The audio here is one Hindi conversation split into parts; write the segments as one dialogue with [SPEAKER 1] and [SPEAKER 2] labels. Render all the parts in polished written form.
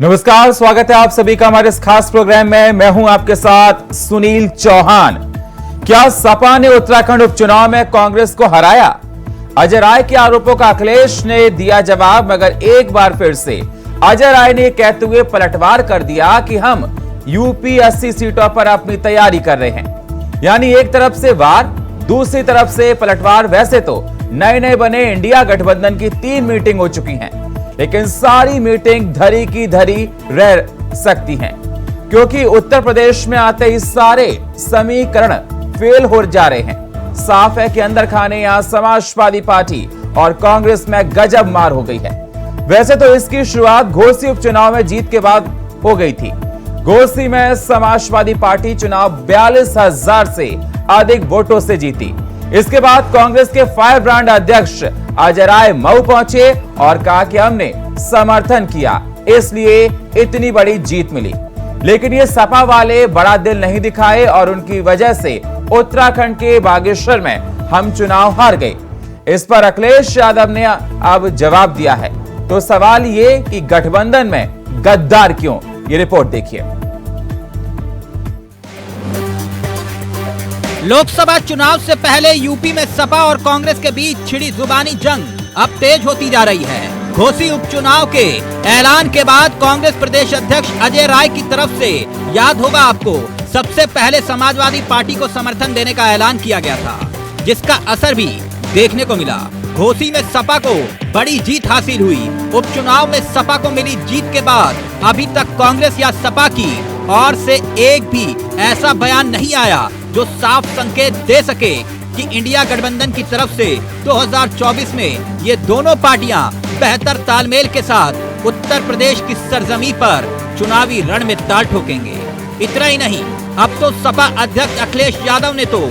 [SPEAKER 1] नमस्कार, स्वागत है आप सभी का हमारे इस खास प्रोग्राम में। मैं हूं आपके साथ सुनील चौहान। क्या सपा ने उत्तराखंड उपचुनाव में कांग्रेस को हराया? अजय राय के आरोपों का अखिलेश ने दिया जवाब, मगर एक बार फिर से अजय राय ने कहते हुए पलटवार कर दिया कि हम यूपी 80 सीटों पर अपनी तैयारी कर रहे हैं। यानी एक तरफ से वार, दूसरी तरफ से पलटवार। वैसे तो नए नए बने इंडिया गठबंधन की 3 मीटिंग हो चुकी हैं, लेकिन सारी मीटिंग धरी की धरी रह सकती हैं, क्योंकि उत्तर प्रदेश में आते ही सारे समीकरण फेल हो जा रहे हैं। साफ है कि अंदर खाने यहां समाजवादी पार्टी और कांग्रेस में गजब मार हो गई है। वैसे तो इसकी शुरुआत घोसी उपचुनाव में जीत के बाद हो गई थी। घोसी में समाजवादी पार्टी चुनाव 42,000 से अधिक वोटों से जीती। इसके बाद कांग्रेस के फायर ब्रांड अध्यक्ष अजय राय मऊ पहुंचे और कहा कि हमने समर्थन किया, इसलिए इतनी बड़ी जीत मिली। लेकिन ये सपा वाले बड़ा दिल नहीं दिखाए और उनकी वजह से उत्तराखंड के बागेश्वर में हम चुनाव हार गए। इस पर अखिलेश यादव ने अब जवाब दिया है। तो सवाल ये कि गठबंधन में गद्दार क्यों? ये रिपोर्ट देखिए।
[SPEAKER 2] लोकसभा चुनाव से पहले यूपी में सपा और कांग्रेस के बीच छिड़ी जुबानी जंग अब तेज होती जा रही है। घोसी उपचुनाव के ऐलान के बाद कांग्रेस प्रदेश अध्यक्ष अजय राय की तरफ से, याद होगा आपको, सबसे पहले समाजवादी पार्टी को समर्थन देने का ऐलान किया गया था, जिसका असर भी देखने को मिला। घोसी में सपा को बड़ी जीत हासिल हुई। उपचुनाव में सपा को मिली जीत के बाद अभी तक कांग्रेस या सपा की ओर से एक भी ऐसा बयान नहीं आया जो साफ संकेत दे सके कि इंडिया गठबंधन की तरफ से 2024 में ये दोनों पार्टियां बेहतर तालमेल के साथ उत्तर प्रदेश की सरजमी पर चुनावी रण में ताल ठोकेंगे। इतना ही नहीं, अब तो सपा अध्यक्ष अखिलेश यादव ने तो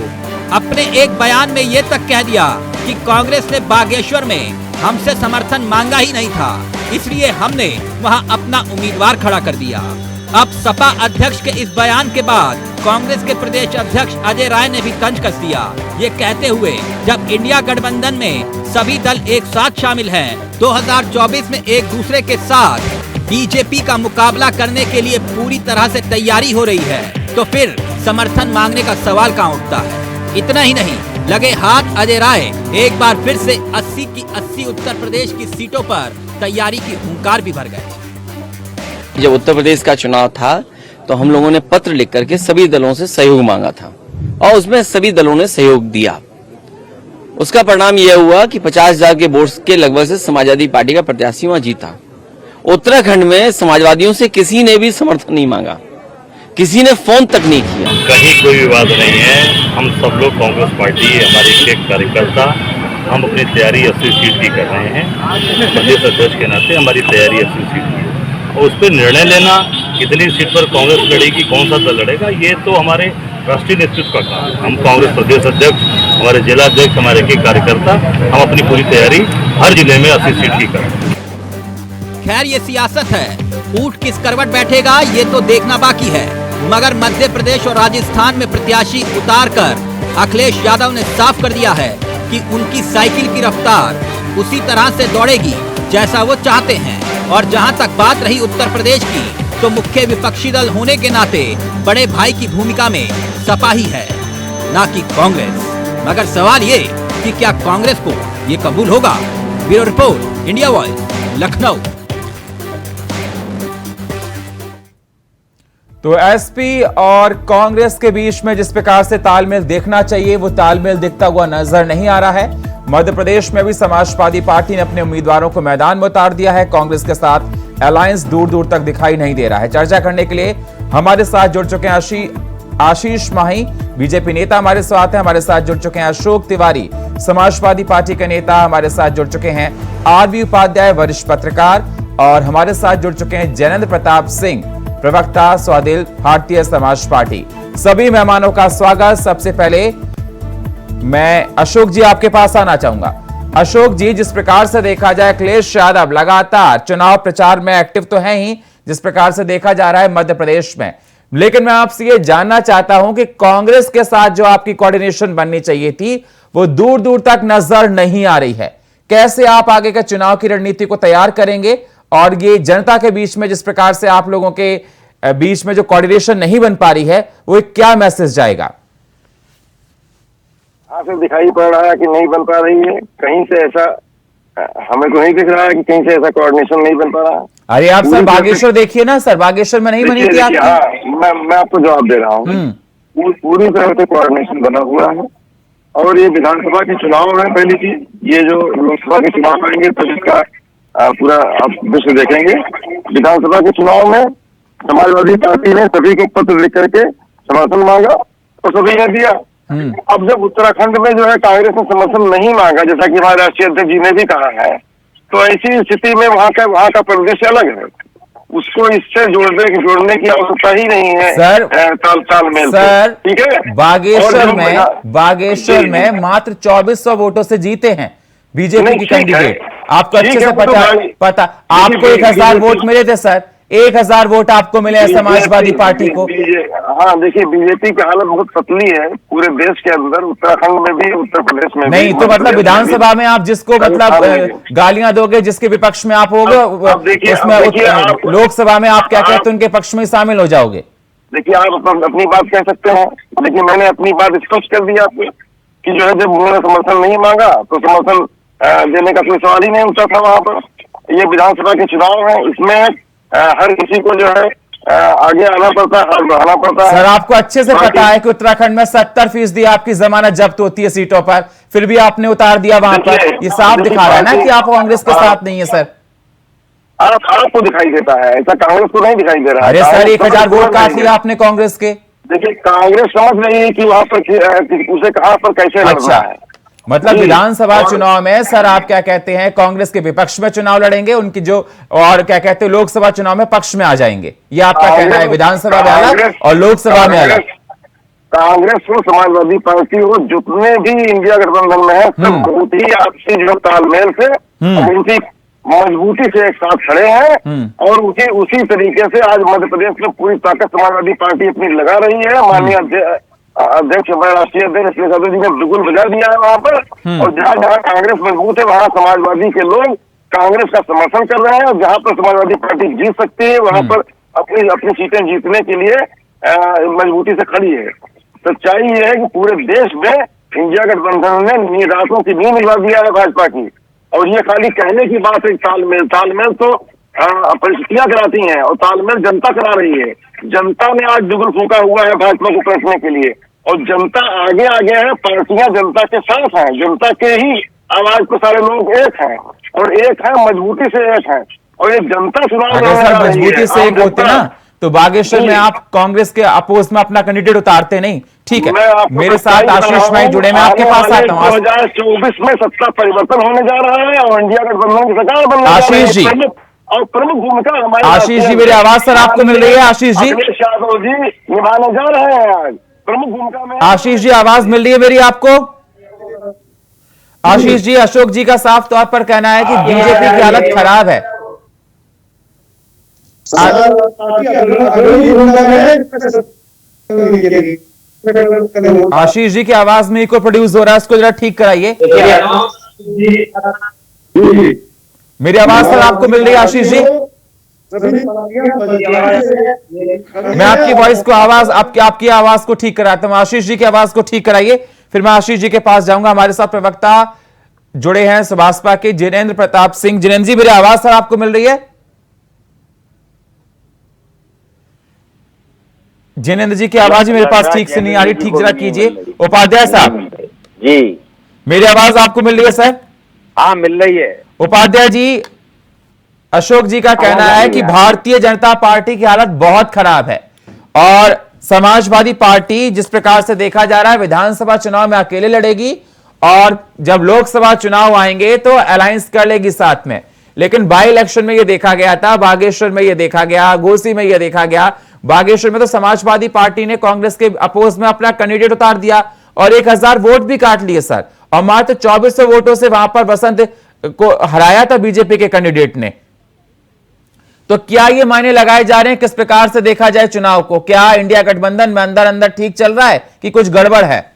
[SPEAKER 2] अपने एक बयान में ये तक कह दिया कि कांग्रेस ने बागेश्वर में हमसे समर्थन मांगा ही नहीं था, इसलिए हमने वहां अपना उम्मीदवार खड़ा कर दिया। अब सपा अध्यक्ष के इस बयान के बाद कांग्रेस के प्रदेश अध्यक्ष अजय राय ने भी तंज कस दिया, ये कहते हुए जब इंडिया गठबंधन में सभी दल एक साथ शामिल हैं, 2024 में एक दूसरे के साथ बीजेपी का मुकाबला करने के लिए पूरी तरह से तैयारी हो रही है, तो फिर समर्थन मांगने का सवाल कहां उठता है। इतना ही नहीं, लगे हाथ अजय राय एक बार फिर से 80 की 80 उत्तर प्रदेश की सीटों पर तैयारी की हुंकार भी भर गए।
[SPEAKER 3] जब उत्तर प्रदेश का चुनाव था तो हम लोगों ने पत्र लिख करके सभी दलों से सहयोग मांगा था और उसमें सभी दलों ने सहयोग दिया। उसका परिणाम यह हुआ कि 50,000 के वोट्स के लगभग से समाजवादी पार्टी का प्रत्याशी वहां जीता। उत्तराखंड में समाजवादियों से किसी ने भी समर्थन नहीं मांगा, किसी ने फोन तक नहीं किया।
[SPEAKER 4] कहीं कोई विवाद नहीं है। हम सब लोग कांग्रेस पार्टी, हमारे एक कार्यकर्ता, हम अपनी तैयारी 80 सीट की कर रहे हैं। प्रदेश अध्यक्ष के नाते हमारी तैयारी 80 सीट की है और उस पर निर्णय लेना कितनी सीट पर कांग्रेस लड़ेगी, कौन सा दल लड़ेगा, ये तो हमारे राष्ट्रीय नेतृत्व का काम है। हम कांग्रेस प्रदेश अध्यक्ष, हमारे जिला अध्यक्ष, हमारे एक कार्यकर्ता, हम अपनी पूरी तैयारी हर जिले में 80 सीट की करें।
[SPEAKER 2] खैर, ये सियासत है, ऊंट किस करवट बैठेगा ये तो देखना बाकी है। मगर मध्य प्रदेश और राजस्थान में प्रत्याशी उतार कर अखिलेश यादव ने साफ कर दिया है कि उनकी साइकिल की रफ्तार उसी तरह से दौड़ेगी जैसा वो चाहते हैं। और जहां तक बात रही उत्तर प्रदेश की, तो मुख्य विपक्षी दल होने के नाते बड़े भाई की भूमिका में सपा ही है, ना कि कांग्रेस। मगर सवाल ये कि क्या कांग्रेस को ये कबूल होगा? Bureau report, India voice, Lucknow.
[SPEAKER 1] तो एसपी और कांग्रेस के बीच में जिस प्रकार से तालमेल देखना चाहिए, वो तालमेल दिखता हुआ नजर नहीं आ रहा है। मध्य प्रदेश में भी समाजवादी पार्टी ने अपने उम्मीदवारों को मैदान में उतार दिया है। कांग्रेस के साथ अलायंस दूर दूर तक दिखाई नहीं दे रहा है। चर्चा करने के लिए हमारे साथ जुड़ चुके हैं आशीष माही, बीजेपी नेता हमारे साथ हैं। हमारे साथ जुड़ चुके हैं अशोक तिवारी, समाजवादी पार्टी के नेता हमारे साथ जुड़ चुके हैं। आरबी उपाध्याय, वरिष्ठ पत्रकार, और हमारे साथ जुड़ चुके हैं जैनेंद्र प्रताप सिंह, प्रवक्ता स्वादिल भारतीय समाज पार्टी। सभी मेहमानों का स्वागत। सबसे पहले मैं अशोक जी आपके पास आना चाहूंगा। अशोक जी, जिस प्रकार से देखा जाए, अखिलेश यादव लगातार चुनाव प्रचार में एक्टिव तो है ही, जिस प्रकार से देखा जा रहा है मध्य प्रदेश में, लेकिन मैं आपसे ये जानना चाहता हूं कि कांग्रेस के साथ जो आपकी कोऑर्डिनेशन बननी चाहिए थी, वो दूर दूर तक नजर नहीं आ रही है। कैसे आप आगे के चुनाव की रणनीति को तैयार करेंगे और ये जनता के बीच में जिस प्रकार से आप लोगों के बीच में जो कोऑर्डिनेशन नहीं बन पा रही है, वो एक क्या मैसेज जाएगा?
[SPEAKER 5] से दिखाई पड़ रहा है कि नहीं बन पा रही है, कहीं से ऐसा हमें तो नहीं दिख रहा है कि कहीं से ऐसा कोऑर्डिनेशन नहीं बन पा रहा।
[SPEAKER 1] अरे आप सर बागेश्वर देखिए ना सर, बागेश्वर में नहीं बनी थी आपकी?
[SPEAKER 5] हाँ, मैं आपको जवाब दे रहा हूँ। पूरी तरह से कोऑर्डिनेशन बना हुआ है। और ये विधानसभा के चुनाव है, पहली चीज ये जो लोकसभा के चुनाव आएंगे तो इसका पूरा आप विश्व देखेंगे। विधानसभा के चुनाव में समाजवादी पार्टी ने सभी को पत्र लिख करके समर्थन मांगा और सभी ने दिया। अब जब उत्तराखंड में जो है कांग्रेस ने समर्थन नहीं मांगा, जैसा कि हमारे राष्ट्रीय अध्यक्ष जी ने भी कहा है, तो ऐसी स्थिति में वहाँ का परिदृश्य अलग है। उसको इससे जोड़ने की आवश्यकता ही नहीं है
[SPEAKER 1] सर।
[SPEAKER 5] तालमेल
[SPEAKER 1] सर,
[SPEAKER 5] ठीक है।
[SPEAKER 1] बागेश्वर में मात्र 2400 वोटों से जीते हैं बीजेपी की कैंडिडेट। आपको अच्छे से पता आपको 1000 वोट मिले थे सर, 1000 वोट आपको मिले हैं समाजवादी पार्टी को।
[SPEAKER 5] हाँ देखिए, बीजेपी की हालत बहुत पतली है पूरे देश के अंदर, उत्तराखंड में भी, उत्तर प्रदेश में भी।
[SPEAKER 1] नहीं तो मतलब विधानसभा में आप जिसको मतलब गालियां दोगे, जिसके विपक्ष में आप होगे, उसमें लोकसभा में आप क्या कहते हैं उनके पक्ष में शामिल हो जाओगे।
[SPEAKER 5] देखिए, आप अपनी बात कह सकते हैं, लेकिन मैंने अपनी बात स्पष्ट कर दिया आपको कि जो है जब उन्होंने समर्थन नहीं मांगा तो समर्थन देने का कोई सवाल ही नहीं उठता था वहां पर। ये विधानसभा के चुनाव है, इसमें हर किसी को जो है आगे आना पड़ता है, हाथ बढ़ाना पड़ता है।
[SPEAKER 1] सर आपको अच्छे से पता है कि उत्तराखंड में 70% आपकी जमानत जब्त होती है सीटों पर, फिर भी आपने उतार दिया वहां पर। ये साफ दिखा रहा है ना कि आप कांग्रेस के साथ नहीं है सर।
[SPEAKER 5] आपको दिखाई देता है, ऐसा कांग्रेस को नहीं दिखाई दे रहा है।
[SPEAKER 1] अरे सर 1000 वोट काट लिया आपने कांग्रेस के।
[SPEAKER 5] देखिए, कांग्रेस समझ रही है कि वहां पर उसे कहां पर कैसे लड़ना है।
[SPEAKER 1] मतलब विधानसभा चुनाव में सर आप क्या कहते हैं, कांग्रेस के विपक्ष में चुनाव लड़ेंगे, उनकी जो और क्या कहते हैं लोकसभा चुनाव में पक्ष में आ जाएंगे, ये आपका कहना है? विधानसभा में अलग और लोकसभा में अलग।
[SPEAKER 5] कांग्रेस हो, समाजवादी पार्टी हो, जितने भी इंडिया गठबंधन में है, सब बहुत ही आपसी जो तालमेल से उनकी मजबूती से एक साथ खड़े हैं। और उसी तरीके से आज मध्य प्रदेश में पूरी ताकत समाजवादी पार्टी अपनी लगा रही है। माननीय अध्यक्ष हमारे राष्ट्रीय अध्यक्ष अखिलेश यादव जी ने बिल्कुल बजा दिया है वहां पर। और जहां जहां कांग्रेस मजबूत है वहां समाजवादी के लोग कांग्रेस का समर्थन कर रहे हैं, और जहां पर समाजवादी पार्टी जीत सकती है वहां पर अपनी सीटें जीतने के लिए मजबूती से खड़ी है। सच्चाई ये है कि पूरे देश में इंडिया गठबंधन ने रातों की नींद उड़ा दिया है भाजपा की। और ये खाली कहने की बात है, तालमेल तो परिस्थितियां कराती हैं और तालमेल जनता करा रही है। जनता ने आज जुगल फूंका हुआ है भाजपा को पलटने के लिए, और जनता आगे है, पार्टियां जनता के साथ हैं, जनता के ही आवाज पर सारे लोग एक हैं, और एक है मजबूती से एक है। और ये जनता चुनाव
[SPEAKER 1] मजबूती से एक होते ना तो बागेश्वर में आप कांग्रेस के अपोज में अपना कैंडिडेट उतारते नहीं। ठीक है, मेरे साथ आशीष भाई जुड़े, मैं आपके पास आता हूँ।
[SPEAKER 5] 2024 में सत्ता परिवर्तन होने जा रहा है और इंडिया गठबंधन की सरकार बनने जा रही है।
[SPEAKER 1] आशीष जी,
[SPEAKER 5] और प्रमुख भूमिका हमारे
[SPEAKER 1] आशीष जी, मेरी आवाज सर आपको मिल रही है? आशीष जी,
[SPEAKER 5] अखिलेश यादव जी निभाने जा रहे हैं आज प्रमुख भूमिका में।
[SPEAKER 1] आशीष जी आवाज मिल रही है मेरी आपको? आशीष जी, अशोक जी का साफ तौर पर कहना है कि बीजेपी की हालत खराब है। आशीष जी की आवाज में इको प्रोड्यूस हो रहा है, इसको जरा ठीक कराइए। मेरी आवाज सर आपको मिल रही है आशीष जी? मैं आपकी वॉइस को आपकी आवाज को ठीक कराता हूं। आशीष जी की आवाज को ठीक कराइए, फिर मैं आशीष जी के पास जाऊंगा। हमारे साथ प्रवक्ता जुड़े हैं सुभाषपा के जिनेंद्र प्रताप सिंह। जिनेंद्र जी, मेरी आवाज सर आपको मिल रही है? जिनेंद्र जी की आवाज मेरे पास ठीक से नहीं आ रही, ठीक जरा कीजिए। उपाध्याय साहब
[SPEAKER 6] जी,
[SPEAKER 1] मेरी आवाज आपको मिल रही है सर?
[SPEAKER 6] हाँ मिल रही है।
[SPEAKER 1] उपाध्याय जी, अशोक जी का कहना है कि भारतीय जनता पार्टी की हालत बहुत खराब है, और समाजवादी पार्टी जिस प्रकार से देखा जा रहा है विधानसभा चुनाव में अकेले लड़ेगी, और जब लोकसभा चुनाव आएंगे तो अलायंस कर लेगी साथ में। लेकिन बाई इलेक्शन में यह देखा गया था, बागेश्वर में यह देखा गया, घोसी में यह देखा गया। बागेश्वर में तो समाजवादी पार्टी ने कांग्रेस के अपोज में अपना कैंडिडेट उतार दिया और 1000 वोट भी काट लिए सर, और मात्र 2400 वोटों से वहां पर बसंत को हराया था बीजेपी के कैंडिडेट ने। तो क्या ये मायने लगाए जा रहे हैं, किस प्रकार से देखा जाए चुनाव को? क्या इंडिया गठबंधन में अंदर अंदर ठीक चल रहा है कि कुछ गड़बड़ है?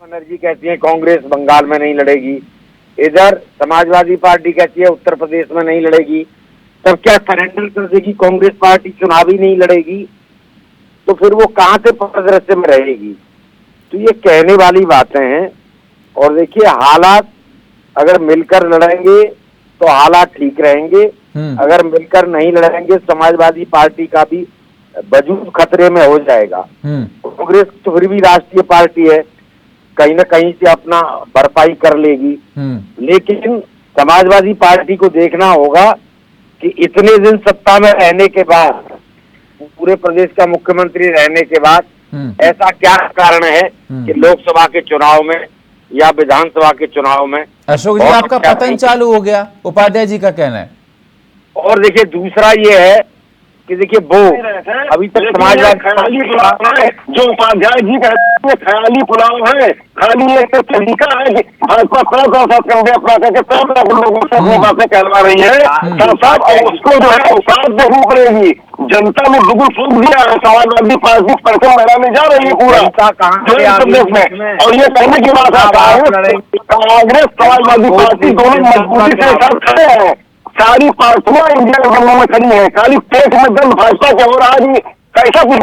[SPEAKER 6] बनर्जी कहती है कांग्रेस बंगाल में नहीं लड़ेगी, इधर समाजवादी पार्टी कहती है उत्तर प्रदेश में नहीं लड़ेगी, तब क्या सरेंडर कर देगी कांग्रेस पार्टी, चुनाव ही नहीं लड़ेगी? तो फिर वो कहाँ से परिदृश्य में रहेगी? तो ये कहने वाली बातें हैं। और देखिए, हालात अगर मिलकर लड़ेंगे तो हालात ठीक रहेंगे, अगर मिलकर नहीं लड़ेंगे समाजवादी पार्टी का भी वजूद खतरे में हो जाएगा। कांग्रेस तो फिर भी राष्ट्रीय पार्टी है, कहीं ना कहीं से अपना भरपाई कर लेगी, लेकिन समाजवादी पार्टी को देखना होगा कि इतने दिन सत्ता में रहने के बाद, पूरे प्रदेश का मुख्यमंत्री रहने के बाद, ऐसा क्या कारण है कि लोकसभा के चुनाव में या विधानसभा के चुनाव में
[SPEAKER 1] अशोक जी आपका पतन चालू हो गया, उपाध्याय जी का कहना है।
[SPEAKER 6] और देखिए, दूसरा ये है कि देखिए वो अभी तक समाजवादी
[SPEAKER 5] ख्याली पुलाव है जो उपाध्याय जी कहते हैं, ख्याली पुलाव है, खाली एक तरीका है कि भाजपा साथ कंधे अपना करके सब लोगों से अपनी बातें कहलवा रही है साहब, और उसको जो है औकात देखनी पड़ेगी। जनता ने बिल्कुल फूक दिया है, समाजवादी पार्टी परसों मैदान में जा रही है पूरा प्रदेश में, और ये कहने की बात है कांग्रेस समाजवादी पार्टी दोनों मजबूती से साथ खड़े हैं। सारी पार्टियां इंडिया गठबंधन में खड़ी है, खाली पेट में दर्द भाजपा के हो रहा है, कैसा कुछ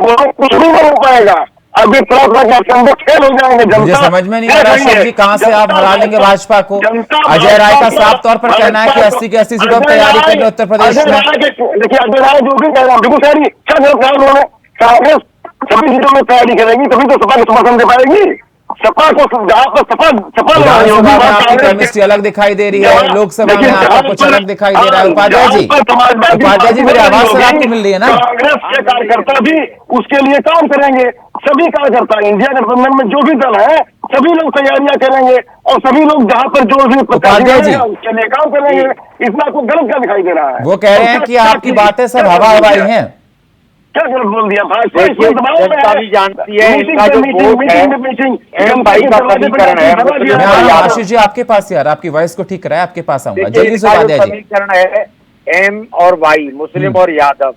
[SPEAKER 5] भी नहीं हो पाएगा। अभी तरह खेल हो जाएंगे।
[SPEAKER 1] मुझे समझ में नहीं आ रहा अशोक जी, कहाँ से आप हरा लेंगे भाजपा को? अजय राय का साफ तौर पर कहना है कि 80 की 80 सीटों पर तैयारी करेंगे उत्तर प्रदेश में।
[SPEAKER 5] देखिए, अजय राय जो भी कह रहा है बिल्कुल सही, क्या कांग्रेस सभी सीटों में तैयारी करेगी, तभी तो सपा को समर्थन दे पाएगी। सपा को जहाँ पर
[SPEAKER 1] आपकी केमिस्ट्री अलग दिखाई दे रही है, लोकसभा में आपका कुछ अलग दिखाई दे रहा है। उपाध्याय जी मेरी आवाज से आपको मिल रही है ना?
[SPEAKER 5] कांग्रेस के कार्यकर्ता भी उसके लिए काम करेंगे, सभी कार्यकर्ता इंडिया गठबंधन में जो भी दल है सभी लोग तैयारियां करेंगे, और सभी लोग जहाँ पर जो भी
[SPEAKER 1] उपाध्याय जी
[SPEAKER 5] उसके लिए काम करेंगे। इसमें आपको गलत क्या दिखाई दे रहा है?
[SPEAKER 1] वो कह रहे हैं कि आपकी बातें सब हवा हवाई हैं।
[SPEAKER 5] क्या गलत बोल दिया?
[SPEAKER 6] जनता भी जानती है इनका जो वोट है एम भाई का समीकरण है।
[SPEAKER 1] आशीष जी आपके पास यार, आपकी वॉइस को ठीक कराए, आपके पास आऊंगा जल्दी से। उपाध्याय जी,
[SPEAKER 6] समीकरण है एम और वाई, मुस्लिम और यादव।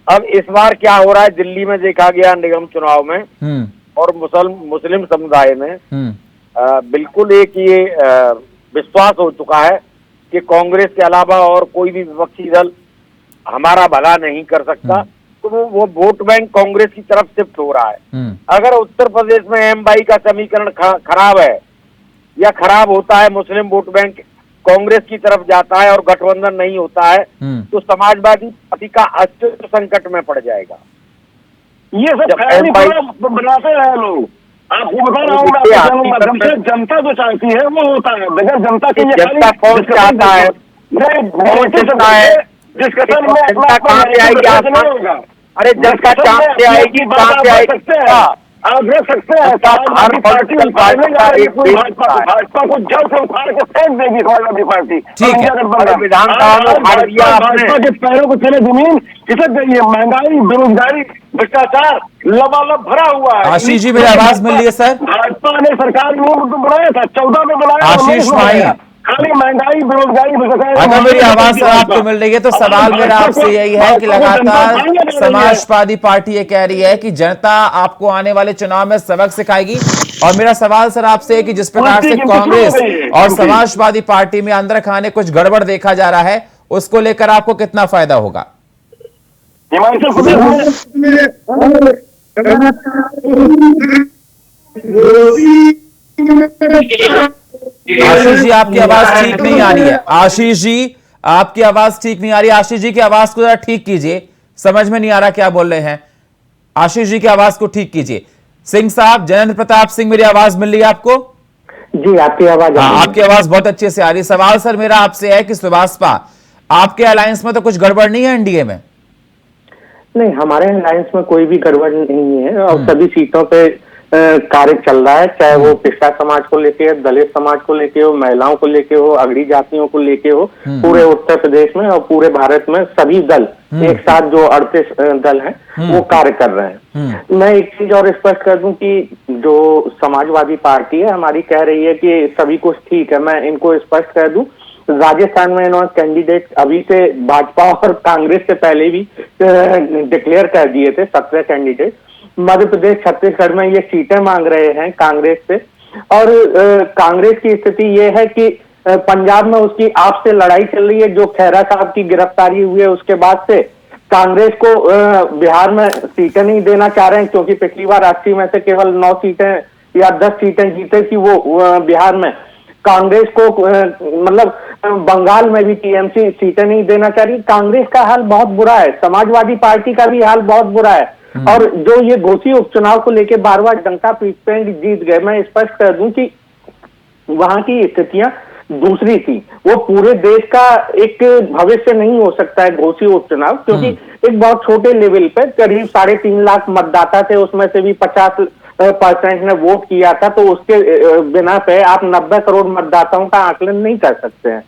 [SPEAKER 6] अब इस बार क्या हो रहा है, दिल्ली में देखा गया निगम चुनाव में और मुस्लिम समुदाय में बिल्कुल एक ये विश्वास हो चुका है कि कांग्रेस के अलावा और कोई भी विपक्षी दल हमारा भला नहीं कर सकता, तो वो वोट बैंक कांग्रेस की तरफ शिफ्ट हो रहा है। अगर उत्तर प्रदेश में एम वाई का समीकरण खराब है या खराब होता है, मुस्लिम वोट बैंक कांग्रेस की तरफ जाता है और गठबंधन नहीं होता है, तो समाजवादी पार्टी का अस्तित्व संकट में पड़ जाएगा।
[SPEAKER 5] ये सब बनाते हैं लोग, आपको बता रहा हूँ, जनता जो चाहती है वो होता है। बगैर जनता के
[SPEAKER 6] जनता कौन चाहता है,
[SPEAKER 5] जिसका
[SPEAKER 6] जनता कहाँ से आएगी? आसमान, अरे जनता कहाँ से आएगी, कहाँ से आएगी?
[SPEAKER 5] आप देख सकते हैं हर पार्टी भाजपा को जड़ से उखाड़ के फेंक देगी समाजवादी पार्टी।
[SPEAKER 6] विधानसभा में
[SPEAKER 5] भाजपा के पैरों को चले जमीन खिसक गई है, महंगाई, बेरोजगारी, भ्रष्टाचार लबालब भरा हुआ है।
[SPEAKER 1] आशीष जी मेरी आवाज मिल रही है सर?
[SPEAKER 5] भाजपा ने सरकार में बनाया था, 14 में बनाया,
[SPEAKER 1] आशीष भाई
[SPEAKER 5] खाली महंगाई, बेरोजगारी।
[SPEAKER 1] अगर मेरी आवाज आपको मिल रही है तो सवाल मेरा आपसे यही है कि लगातार समाजवादी पार्टी ये कह रही है कि जनता आपको आने वाले चुनाव में सबक सिखाएगी, और मेरा सवाल सर आपसे है कि जिस प्रकार से कांग्रेस और समाजवादी पार्टी में अंदर खाने कुछ गड़बड़ देखा जा रहा है, उसको लेकर आपको कितना फायदा होगा? आशीष जी आपकी आवाज ठीक नहीं आ रही है। आशीष जी आपकी आवाज ठीक नहीं आ रही है। आशीष जी की आवाज को जरा ठीक कीजिए, समझ में नहीं आ रहा क्या बोल रहे हैं। आशीष जी की आवाज को ठीक कीजिए। सिंह साहब, जयेंद्र प्रताप सिंह, मेरी आवाज मिल रही है आपको?
[SPEAKER 7] जी आपकी आवाज,
[SPEAKER 1] आपकी आवाज बहुत अच्छे से आ रही है। सवाल सर मेरा आपसे है कि सुभाषपा आपके अलायंस में तो कुछ गड़बड़ नहीं है एनडीए में?
[SPEAKER 7] नहीं, हमारे अलायंस में कोई भी गड़बड़ नहीं है और सभी सीटों पे कार्य चल रहा है, चाहे वो पिछड़ा समाज को लेके, दलित समाज को लेके हो, महिलाओं को लेके हो, अगड़ी जातियों को लेके हो, पूरे उत्तर प्रदेश में और पूरे भारत में सभी दल एक साथ जो 38 दल हैं वो कार्य कर रहे हैं। मैं एक चीज और स्पष्ट कर दूं कि जो समाजवादी पार्टी है हमारी कह रही है कि सभी कुछ ठीक है, मैं इनको स्पष्ट कर दूं, राजस्थान में इन्होंने कैंडिडेट अभी से भाजपा और कांग्रेस से पहले भी डिक्लेयर कर दिए थे 17 कैंडिडेट। मध्य प्रदेश, छत्तीसगढ़ में ये सीटें मांग रहे हैं कांग्रेस से, और कांग्रेस की स्थिति ये है कि पंजाब में उसकी आपसे लड़ाई चल रही है, जो खैरा साहब की गिरफ्तारी हुई है उसके बाद से कांग्रेस को बिहार में सीटें नहीं देना चाह रहे हैं, क्योंकि पिछली बार 80 में से केवल 9 सीटें या 10 सीटें जीते थी वो बिहार में। कांग्रेस को मतलब बंगाल में भी टीएमसी सीटें नहीं देना चाह रही। कांग्रेस का हाल बहुत बुरा है, समाजवादी पार्टी का भी हाल बहुत बुरा है। और जो ये घोसी उपचुनाव को लेके बार-बार डंका पीटते हैं कि जीत गए, मैं स्पष्ट कर दूं कि वहां की स्थितियां दूसरी थी। वो पूरे देश का एक भविष्य नहीं हो सकता है घोसी उपचुनाव, क्योंकि एक बहुत छोटे लेवल पे करीब 3.5 लाख मतदाता थे, उसमें से भी 50% ने वोट किया था, तो उसके बिना पे आप 90 करोड़ मतदाताओं का आकलन नहीं कर सकते हैं।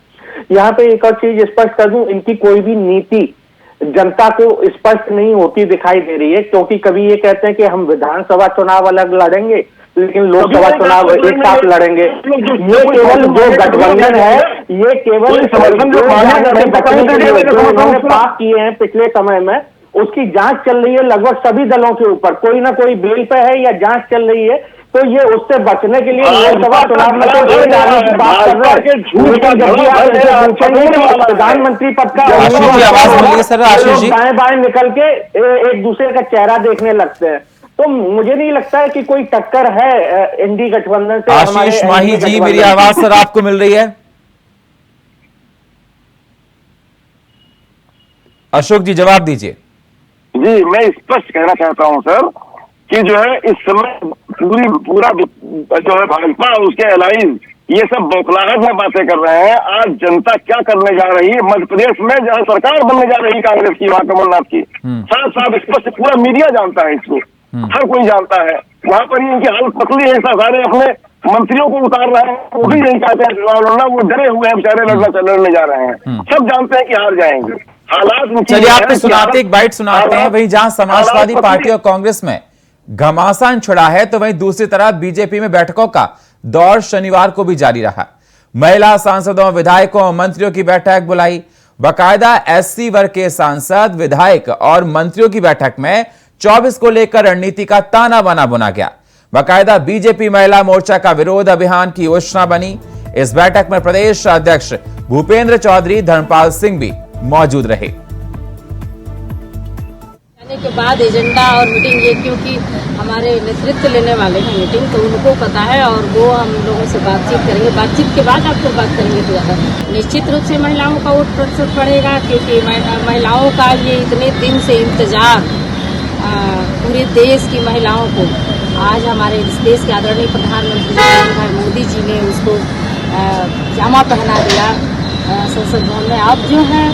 [SPEAKER 7] यहाँ पे एक और चीज स्पष्ट कर दूं, इनकी कोई भी नीति जनता को स्पष्ट नहीं होती दिखाई दे रही है, क्योंकि कभी ये कहते हैं कि हम विधानसभा चुनाव अलग लड़ेंगे, लेकिन लोकसभा चुनाव एक साथ लड़ेंगे। ये केवल जो गठबंधन है, ये केवल उन्होंने पाप किए हैं पिछले समय में, उसकी जांच चल रही है लगभग सभी दलों के ऊपर, कोई ना कोई बेल पे है या जांच चल रही है। तो ये उससे बचने के लिए लोकसभा चुनाव में तो बात कर रहे हैं, प्रधानमंत्री पद का बाएं बाएं निकल के एक दूसरे का चेहरा देखने लगते हैं। तो मुझे नहीं लगता है कि कोई टक्कर है एनडीए गठबंधन से।
[SPEAKER 1] आशीष माही जी, मेरी आवाज सर आपको मिल रही है? अशोक जी जवाब दीजिए।
[SPEAKER 5] जी, मैं स्पष्ट कहना चाहता हूं सर कि जो है इस समय पूरा जो है भाजपा और उसके अलायंस ये सब बौखलाहट में बातें कर रहे हैं। आज जनता क्या करने जा रही है मध्य प्रदेश में, जहां सरकार बनने जा रही है कांग्रेस की, वहां कमलनाथ की, साफ साफ स्पष्ट पूरा मीडिया जानता है इसको, हर कोई जानता है। वहां पर ही इनकी हालत पतली है, सारे अपने मंत्रियों को उतार रहे हैं, वो भी नहीं चाहते हैं चुनाव लड़ना, वो डरे हुए हैं बेचारे, लड़ने जा रहे हैं। सब जानते हैं कि हार जाएंगे। हालात
[SPEAKER 1] चलिए आपको सुनाते, एक बाइट सुनाते हैं। वहीं जहां समाजवादी पार्टी और कांग्रेस में घमासान छिड़ा है, तो वहीं दूसरी तरफ बीजेपी में बैठकों का दौर शनिवार को भी जारी रहा। महिला सांसदों, विधायकों और मंत्रियों की बैठक बुलाई। बाकायदा एससी वर्ग के सांसद, विधायक और मंत्रियों की बैठक में 24 को लेकर रणनीति का ताना बाना बुना गया। बाकायदा बीजेपी महिला मोर्चा का विरोध अभियान की योजना बनी। इस बैठक में प्रदेश अध्यक्ष भूपेंद्र चौधरी, धर्मपाल सिंह भी मौजूद रहे।
[SPEAKER 8] के बाद एजेंडा और मीटिंग ये, क्योंकि हमारे नेतृत्व लेने वाले हैं मीटिंग, तो उनको पता है और वो हम लोगों से बातचीत करेंगे। बातचीत के बाद आपको बात करेंगे तो ज़्यादा निश्चित रूप से महिलाओं का वोट प्रतिशत बढ़ेगा, क्योंकि महिलाओं का ये इतने दिन से इंतजार, पूरे देश की महिलाओं को आज हमारे देश के आदरणीय प्रधानमंत्री नरेंद्र भाई मोदी जी ने उसको जामा पहना दिया संसद भवन में। अब जो है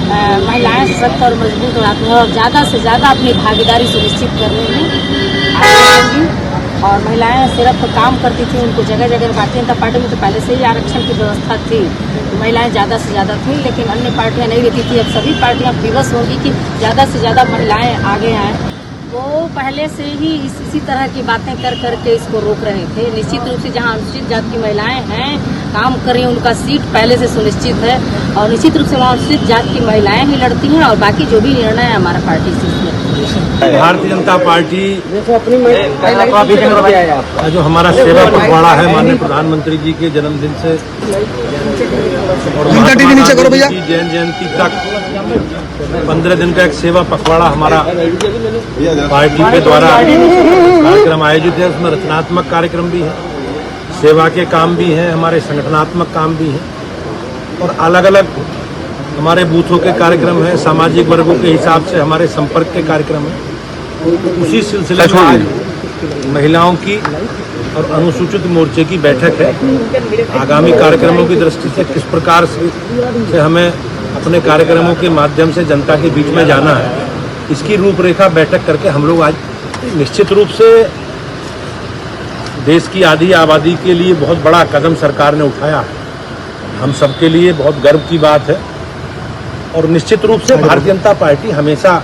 [SPEAKER 8] महिलाएं सशक्त और मजबूत और ज़्यादा से ज़्यादा अपनी भागीदारी सुनिश्चित करने में आगे आएंगी। और महिलाएं सिर्फ काम करती थी, उनको जगह जगह भारतीय जनता पार्टी में तो पहले से ही आरक्षण की व्यवस्था थी, तो महिलाएं ज़्यादा से ज़्यादा थी, लेकिन अन्य पार्टियां नहीं रहती थी। अब सभी पार्टियां विवश होंगी कि ज़्यादा से ज़्यादा महिलाएं आगे आएँ। वो पहले से ही इसी तरह की बातें कर करके इसको रोक रहे थे। निश्चित रूप से जहां अनुसूचित जाति की महिलाएं हैं, काम कर रही हैं, उनका सीट पहले से सुनिश्चित है और निश्चित रूप से वहाँ अनुसूचित जाति की महिलाएं ही लड़ती हैं और बाकी जो भी निर्णय है हमारा पार्टी से।
[SPEAKER 9] भारतीय जनता पार्टी जो हमारा सेवा पखवाड़ा है माननीय प्रधानमंत्री जी के जन्मदिन से और जैन जयंती तक 15 दिन का एक सेवा पखवाड़ा हमारा पार्टी के द्वारा कार्यक्रम आयोजित है। उसमें रचनात्मक कार्यक्रम भी है, सेवा के काम भी हैं, हमारे संगठनात्मक काम भी हैं और अलग अलग हमारे बूथों के कार्यक्रम हैं, सामाजिक वर्गों के हिसाब से हमारे संपर्क के कार्यक्रम हैं। उसी सिलसिले में आज महिलाओं की और अनुसूचित मोर्चे की बैठक है। आगामी कार्यक्रमों की दृष्टि से किस प्रकार से हमें अपने कार्यक्रमों के माध्यम से जनता के बीच में जाना है, इसकी रूपरेखा बैठक करके हम लोग आज निश्चित रूप से देश की आधी आबादी के लिए बहुत बड़ा कदम सरकार ने उठाया है। हम सबके लिए बहुत गर्व की बात है और निश्चित रूप से भारतीय जनता पार्टी हमेशा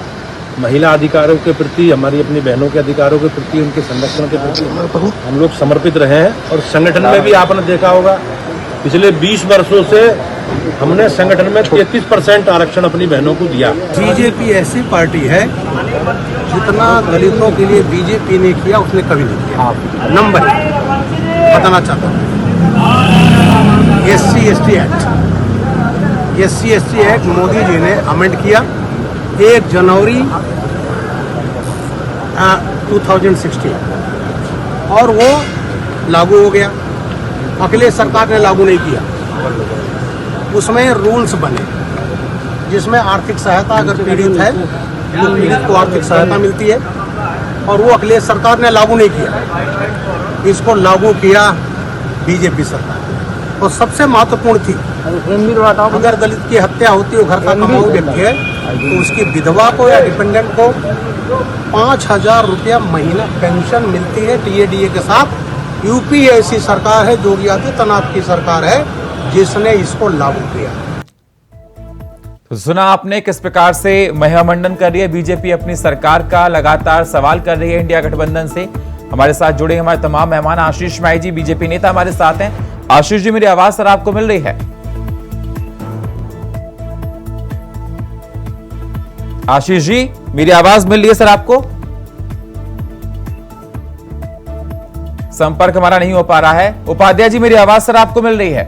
[SPEAKER 9] महिला अधिकारों के प्रति, हमारी अपनी बहनों के अधिकारों के प्रति, उनके संरक्षण के प्रति हम लोग समर्पित रहे हैं। और संगठन में भी आपने देखा होगा पिछले 20 वर्षों से हमने संगठन में 33% आरक्षण अपनी बहनों को दिया।
[SPEAKER 10] बीजेपी ऐसी पार्टी है जितना दलितों के लिए बीजेपी ने किया उसने कभी नहीं किया। नंबर बताना चाहता हूँ। SC/ST act, SC/ST act Modi ji ने अमेंड किया 1 जनवरी 2016 और वो लागू हो गया। अखिलेश सरकार ने लागू नहीं किया। उसमें रूल्स बने जिसमें आर्थिक सहायता अगर पीड़ित है तो पीड़ित को आर्थिक सहायता मिलती है, और वो अखिलेश सरकार ने लागू नहीं किया। इसको लागू किया बीजेपी सरकार। और सबसे महत्वपूर्ण थी, अगर दलित की हत्या होती है, घर का कमाऊ व्यक्ति है, तो उसकी विधवा को या डिपेंडेंट को 5,000 रुपया महीना पेंशन मिलती है TADA के साथ। यूपी ऐसी सरकार है, योगी आदित्यनाथ की सरकार है, जिसने इसको लागू किया।
[SPEAKER 1] तो सुना आपने किस प्रकार से महिमामंडन कर रही है बीजेपी अपनी सरकार का, लगातार सवाल कर रही है इंडिया गठबंधन से। हमारे साथ जुड़े हमारे तमाम मेहमान, आशीष माई जी बीजेपी नेता हमारे साथ हैं। आशीष जी, मेरी आवाज सर आपको मिल रही है? आशीष जी, मेरी आवाज मिल रही है सर आपको? संपर्क हमारा नहीं हो पा रहा है। उपाध्याय जी, मेरी आवाज सर आपको मिल रही है?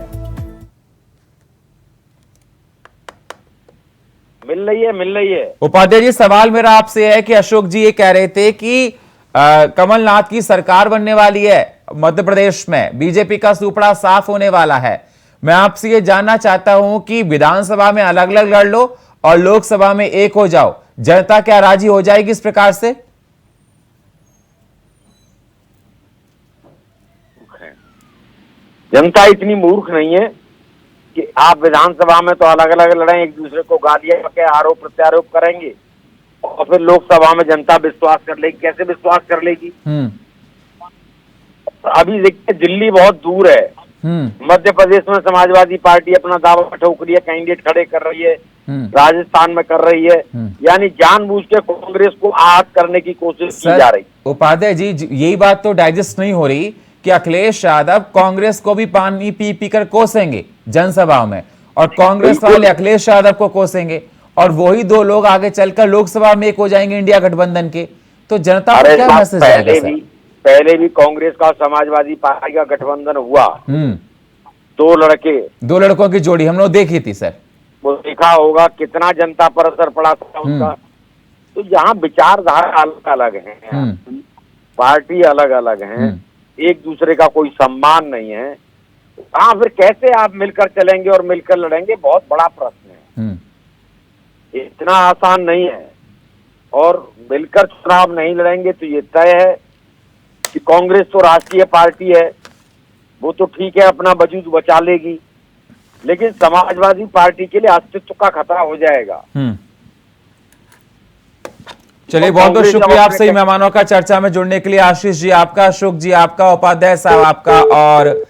[SPEAKER 6] मिल रही है।
[SPEAKER 1] उपाध्याय जी, सवाल मेरा आपसे है कि अशोक जी ये कह रहे थे कि कमलनाथ की सरकार बनने वाली है मध्य प्रदेश में, बीजेपी का सुपड़ा साफ होने वाला है। मैं आपसे ये जानना चाहता हूं कि विधानसभा में अलग अलग लड़ लो और लोकसभा में एक हो जाओ, जनता क्या राजी हो जाएगी इस प्रकार से?
[SPEAKER 6] जनता इतनी मूर्ख नहीं है कि आप विधानसभा में तो अलग अलग लड़ें, एक दूसरे को गालियां के आरोप प्रत्यारोप करेंगे और फिर लोकसभा में जनता विश्वास कर लेगी। कैसे विश्वास कर लेगी? अभी देखिए, दिल्ली बहुत दूर है, मध्य प्रदेश में समाजवादी पार्टी अपना दावा ठोक रही है, कैंडिडेट खड़े कर रही है, राजस्थान में कर रही है, यानी जानबूझ के कांग्रेस को आहत करने की कोशिश की जा रही।
[SPEAKER 1] उपाध्याय जी, यही बात तो डाइजेस्ट नहीं हो रही कि अखिलेश यादव कांग्रेस को भी पानी पी पी कर कोसेंगे जनसभाओं में, और कांग्रेस वाले अखिलेश यादव को कोसेंगे, और वही दो लोग आगे चलकर लोकसभा में एक हो जाएंगे इंडिया गठबंधन के। तो जनता को क्या मैसेज आएगा सर?
[SPEAKER 6] पहले भी कांग्रेस का समाजवादी पार्टी का गठबंधन हुआ, दो लड़कों की जोड़ी हम लोग देखी थी सर, वो देखा होगा कितना जनता पर असर पड़ा था उनका। तो यहाँ विचारधारा अलग अलग है, पार्टी अलग अलग है, एक दूसरे का कोई सम्मान नहीं है। हाँ, फिर कैसे आप मिलकर चलेंगे और मिलकर लड़ेंगे, बहुत बड़ा प्रश्न है। इतना आसान नहीं है, और मिलकर चुनाव नहीं लड़ेंगे तो ये तय है कि कांग्रेस तो राष्ट्रीय पार्टी है, वो तो ठीक है अपना वजूद बचा लेगी, लेकिन समाजवादी पार्टी के लिए अस्तित्व का खतरा हो जाएगा।
[SPEAKER 1] चलिए, बहुत बहुत शुक्रिया आप सही मेहमानों का चर्चा में जुड़ने के लिए। आशीष जी आपका, अशोक जी आपका, उपाध्याय साहब आपका और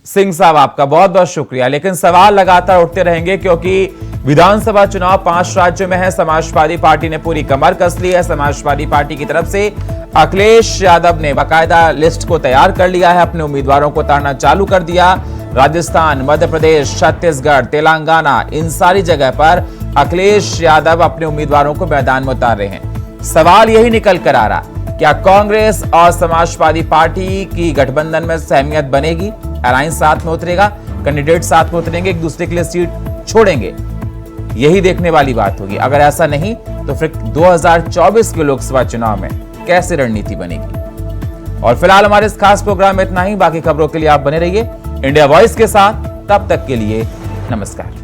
[SPEAKER 1] सिंह साहब आपका बहुत बहुत शुक्रिया। लेकिन सवाल लगातार उठते रहेंगे क्योंकि विधानसभा चुनाव 5 राज्यों में है। समाजवादी पार्टी ने पूरी कमर कस ली है। समाजवादी पार्टी की तरफ से अखिलेश यादव ने बाकायदा लिस्ट को तैयार कर लिया है, अपने उम्मीदवारों को उतारना चालू कर दिया। राजस्थान, मध्य प्रदेश, छत्तीसगढ़, तेलंगाना, इन सारी जगह पर अखिलेश यादव अपने उम्मीदवारों को मैदान में उतार रहे हैं। सवाल यही निकल कर आ रहा, क्या कांग्रेस और समाजवादी पार्टी की गठबंधन में सहमियत बनेगी? अलायंस साथ में उतरेगा, कैंडिडेट साथ में उतरेंगे, एक दूसरे के लिए सीट छोड़ेंगे? यही देखने वाली बात होगी। अगर ऐसा नहीं तो फिर 2024 के लोकसभा चुनाव में कैसे रणनीति बनेगी? और फिलहाल हमारे इस खास प्रोग्राम में इतना ही। बाकी खबरों के लिए आप बने रहिए इंडिया वॉइस के साथ। तब तक के लिए नमस्कार।